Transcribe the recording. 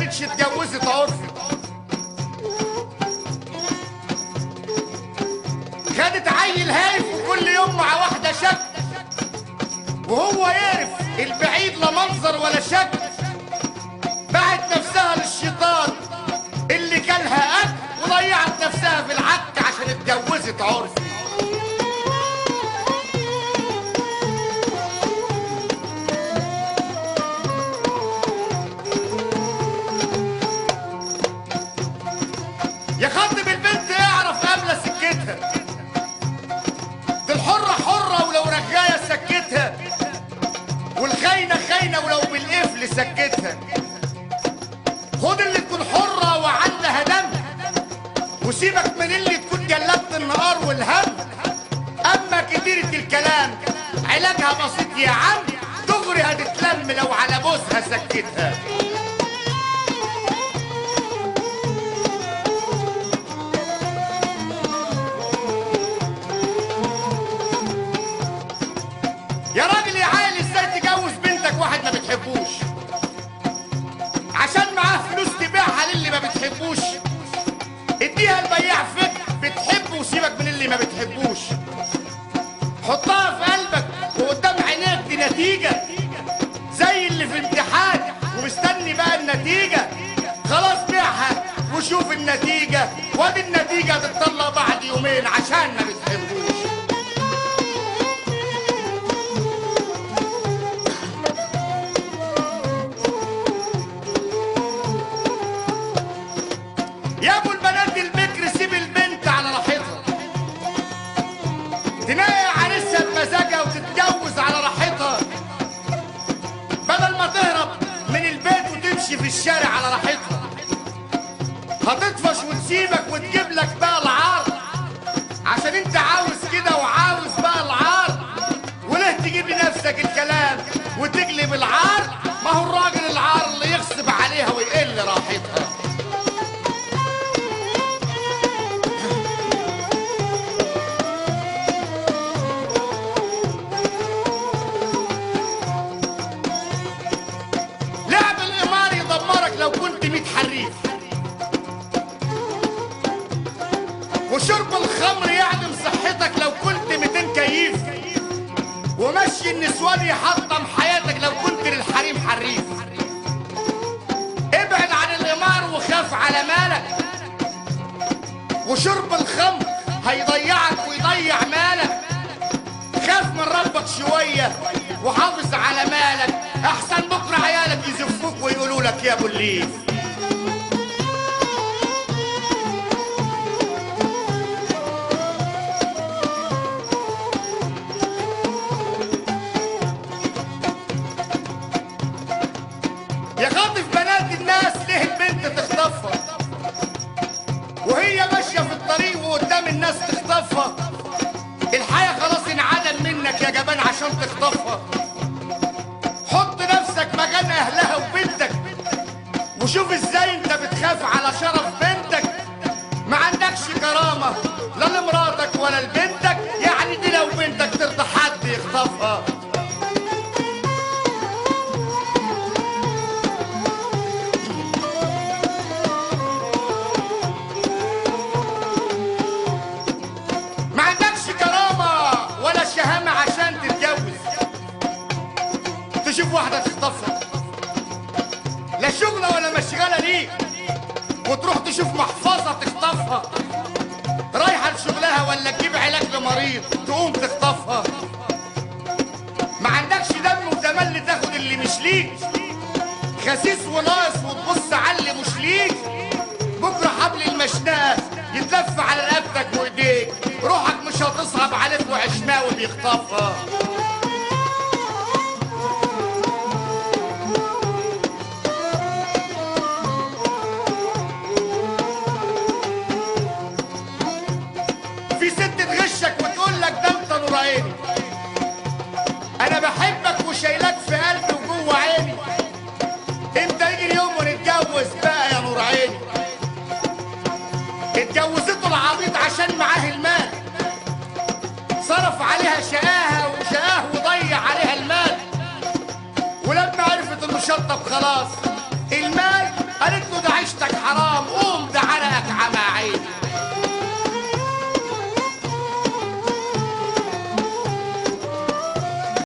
جتش اتجوزت عرفي، خدت عيل هايف وكل يوم مع واحدة شك، وهو يعرف البعيد لا منظر ولا شك، باعت نفسها للشيطان اللي كلها أكل وضيعت نفسها في العك عشان اتجوزت عرفي. يخاطب البنت يعرف قبل سكتها، دي الحرة حرة ولو رجاية سكتها، والخاينة خاينة ولو بالقفل سكتها. خد اللي تكون حرة وعندها دم، وسيبك من اللي تكون جلبت النهار والهم. أما كتيرة الكلام علاجها بسيط يا عم، دغري هتتلم لو على بوسها سكتها. يا راجل يا عالي ازاي تجوز بنتك واحد ما بتحبوش عشان معاه فلوس تبيعها للي ما بتحبوش؟ اديها البياع فكر بتحبه وسيبك من اللي ما بتحبوش. حطها في قلبك وقدام عينيك دي نتيجة زي اللي في امتحان ومستني بقى النتيجة. خلاص بيعها وشوف النتيجة، وادي النتيجة هتطلع بعد يومين عشان ما بتحبوش. يا ابو البنات البكر سيب البنت على راحتها، تنقي عريسها بمزاجها وتتجوز على راحتها، بدل ما تهرب من البيت وتمشي في الشارع على راحتها. هتطفش وتسيبك وتجيب لك بقى العار عشان انت عاوز كده وعاوز بقى العار. وليه تجيب لنفسك الكلام وتقلب العار؟ ما هو الراجل العار اللي يغصب عليها ويقل راحتها. لو كنت 100 حريف، وشرب الخمر يعدم صحتك لو كنت 200 كيف، ومشي النسوان يحطم حياتك لو كنت للحريم حريف. ابعد عن القمار وخاف على مالك، وشرب الخمر هيضيعك ويضيع مالك. خاف من ربك شوية وحافظ على مالك، احسن بكرة عيالك يزفوك ويقولوا لك يا ابو الليف. يا خاطف بنات الناس ليه البنت تخطفها وهي ماشية في الطريق وقدام الناس تخطفها؟ الحياة خلاص انعدم منك يا جبان عشان تخطفها. حط نفسك مكان اهلها وبنتك وشوف ازاي انت بتخاف على شرف بنتك. ما عندكش كرامة لا لمراتك ولا لبنتك، يعني دي لو بنتك ترضى حد يخطفها؟ ما عندكش كرامة ولا شهامة عشان تتجوز تشوف واحدة تخطفها، لا شغلة ولا مشغلة ليك، وتروح تشوف محفظة تخطفها. رايحة لشغلها ولا تجيب علاج لمريض تقوم تخطفها. ما عندكش دم وتملي تاخد اللي مش ليك، خسيس وناقص وتبص على اللي مش ليك. بكرة حبل المشنقة يتلف على رقبتك وايديك، روحك مش هتصعب عليك وعشماوي بيخطفها. في ست تغشك وتقول لك ده انت نور عيني، انا بحبك وشايلك في قلبي وجوه عيني. امتى يجي اليوم ونتجوز بقى يا نور عيني؟ اتجوزته العبيط عشان معاه المال، صرف عليها شقاها وشقاه وضيع عليها المال، ولما عرفت انه شطب خلاص